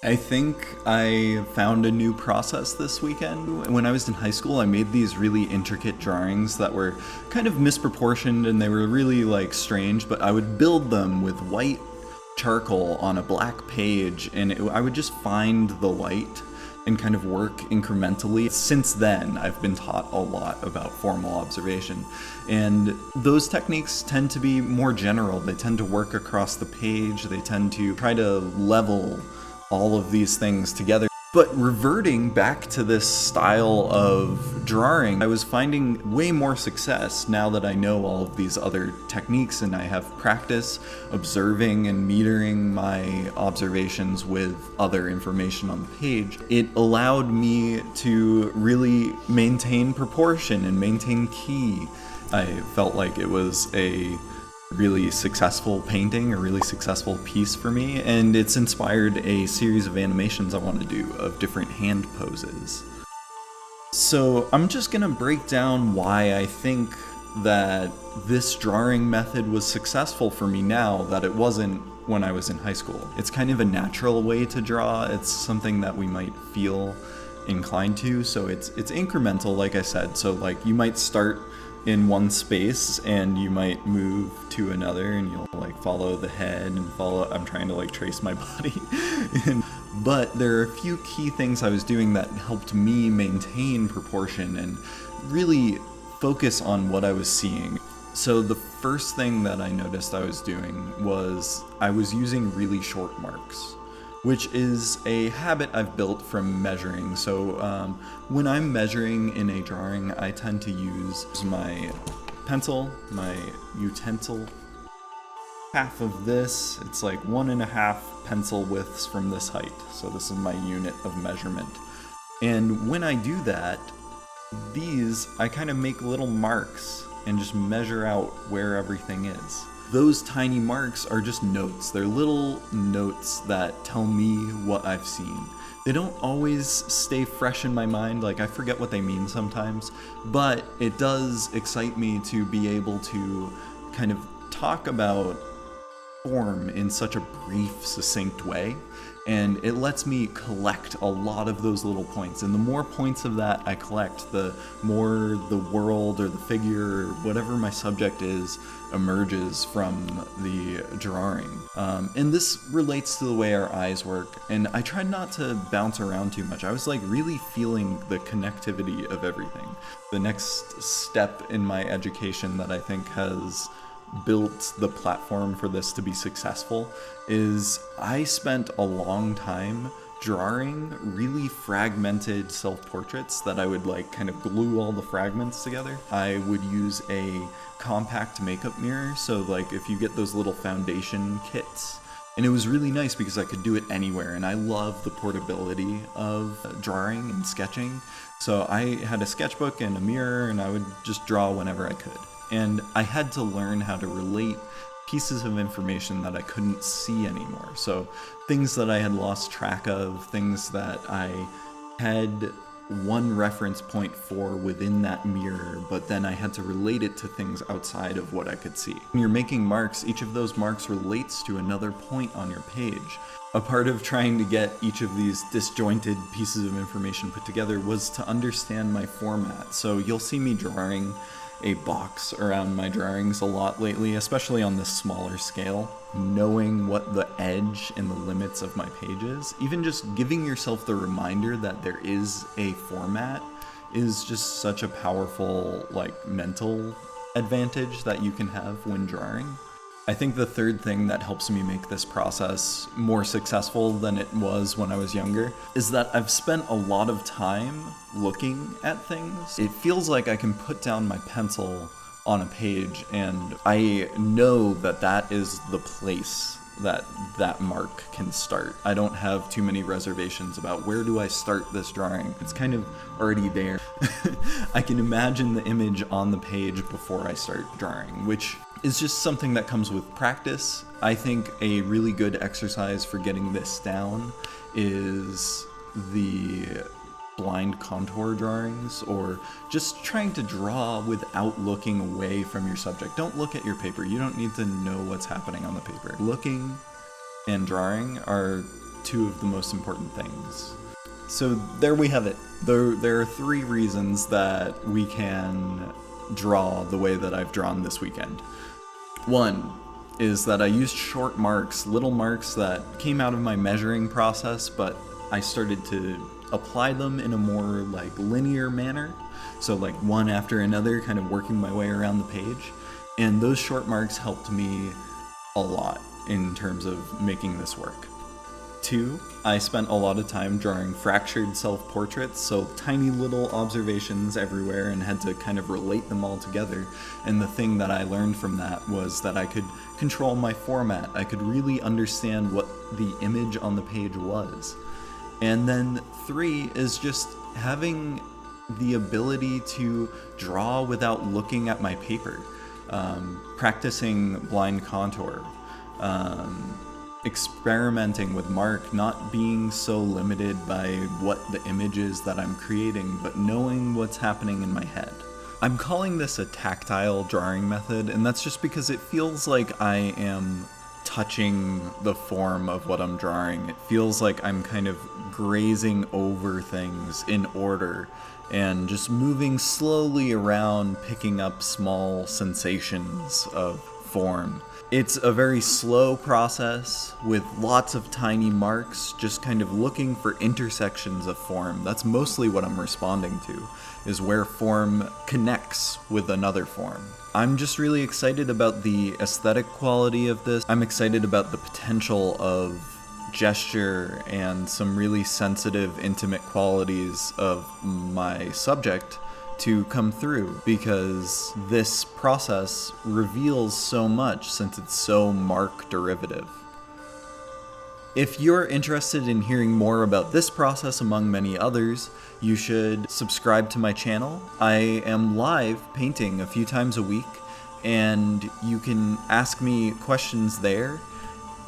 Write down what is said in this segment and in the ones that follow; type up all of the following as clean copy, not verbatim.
I think I found a new process this weekend. When I was in high school, I made these really intricate drawings that were kind of misproportioned and they were really like strange, but I would build them with white charcoal on a black page and I would just find the light and kind of work incrementally. Since then, I've been taught a lot about formal observation, and those techniques tend to be more general. They tend to work across the page, they tend to try to level all of these things together. But reverting back to this style of drawing, I was finding way more success now that I know all of these other techniques and I have practice observing and metering my observations with other information on the page. It allowed me to really maintain proportion and maintain key. I felt like it was a really successful painting, a really successful piece for me, and it's inspired a series of animations I want to do of different hand poses. So I'm just gonna break down why I think that this drawing method was successful for me now that it wasn't when I was in high school. It's kind of a natural way to draw. It's something that we might feel inclined to, so it's incremental, like I said. So like you might start in one space and you might move to another and you'll like follow the head and I'm trying to like trace my body. But there are a few key things I was doing that helped me maintain proportion and really focus on what I was seeing. So the first thing that I noticed I was doing was I was using really short marks, which is a habit I've built from measuring. So when I'm measuring in a drawing, I tend to use my pencil, my utensil, half of this. It's like 1.5 pencil widths from this height. So this is my unit of measurement. And when I do that, I kind of make little marks and just measure out where everything is. Those tiny marks are just notes. They're little notes that tell me what I've seen. They don't always stay fresh in my mind, like I forget what they mean sometimes, but it does excite me to be able to kind of talk about form in such a brief, succinct way. And it lets me collect a lot of those little points. And the more points of that I collect, the more the world or the figure or whatever my subject is emerges from the drawing. And this relates to the way our eyes work. And I tried not to bounce around too much. I was like really feeling the connectivity of everything. The next step in my education that I think has built the platform for this to be successful is I spent a long time drawing really fragmented self-portraits that I would like kind of glue all the fragments together. I would use a compact makeup mirror, so like if you get those little foundation kits, and it was really nice because I could do it anywhere, and I love the portability of drawing and sketching. So I had a sketchbook and a mirror and I would just draw whenever I could. And I had to learn how to relate pieces of information that I couldn't see anymore. So things that I had lost track of, things that I had one reference point for within that mirror, but then I had to relate it to things outside of what I could see. When you're making marks, each of those marks relates to another point on your page. A part of trying to get each of these disjointed pieces of information put together was to understand my format. So you'll see me drawing a box around my drawings a lot lately, especially on this smaller scale. Knowing what the edge and the limits of my page is, even just giving yourself the reminder that there is a format is just such a powerful like mental advantage that you can have when drawing. I think the third thing that helps me make this process more successful than it was when I was younger is that I've spent a lot of time looking at things. It feels like I can put down my pencil on a page and I know that that is the place that that mark can start. I don't have too many reservations about where do I start this drawing. It's kind of already there. I can imagine the image on the page before I start drawing, which is just something that comes with practice. I think a really good exercise for getting this down is the blind contour drawings, or just trying to draw without looking away from your subject. Don't look at your paper. You don't need to know what's happening on the paper. Looking and drawing are two of the most important things. So there we have it. There are 3 reasons that we can draw the way that I've drawn this weekend. One is that I used short marks, little marks that came out of my measuring process, but I started to apply them in a more like linear manner. So like one after another, kind of working my way around the page. And those short marks helped me a lot in terms of making this work. 2, I spent a lot of time drawing fractured self-portraits, so tiny little observations everywhere, and had to kind of relate them all together. And the thing that I learned from that was that I could control my format. I could really understand what the image on the page was. And then 3 is just having the ability to draw without looking at my paper. Practicing blind contour. Experimenting with mark, not being so limited by what the image is that I'm creating, but knowing what's happening in my head. I'm calling this a tactile drawing method, and that's just because it feels like I am touching the form of what I'm drawing. It feels like I'm kind of grazing over things in order and just moving slowly around, picking up small sensations of form. It's a very slow process with lots of tiny marks, just kind of looking for intersections of form. That's mostly what I'm responding to, is where form connects with another form. I'm just really excited about the aesthetic quality of this. I'm excited about the potential of gesture and some really sensitive, intimate qualities of my subject to come through, because this process reveals so much since it's so mark derivative. If you're interested in hearing more about this process among many others, you should subscribe to my channel. I am live painting a few times a week, and you can ask me questions there.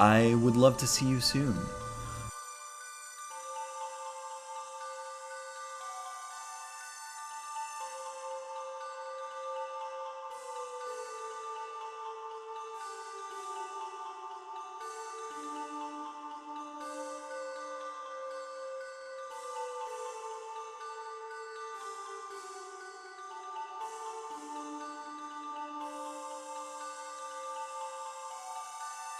I would love to see you soon.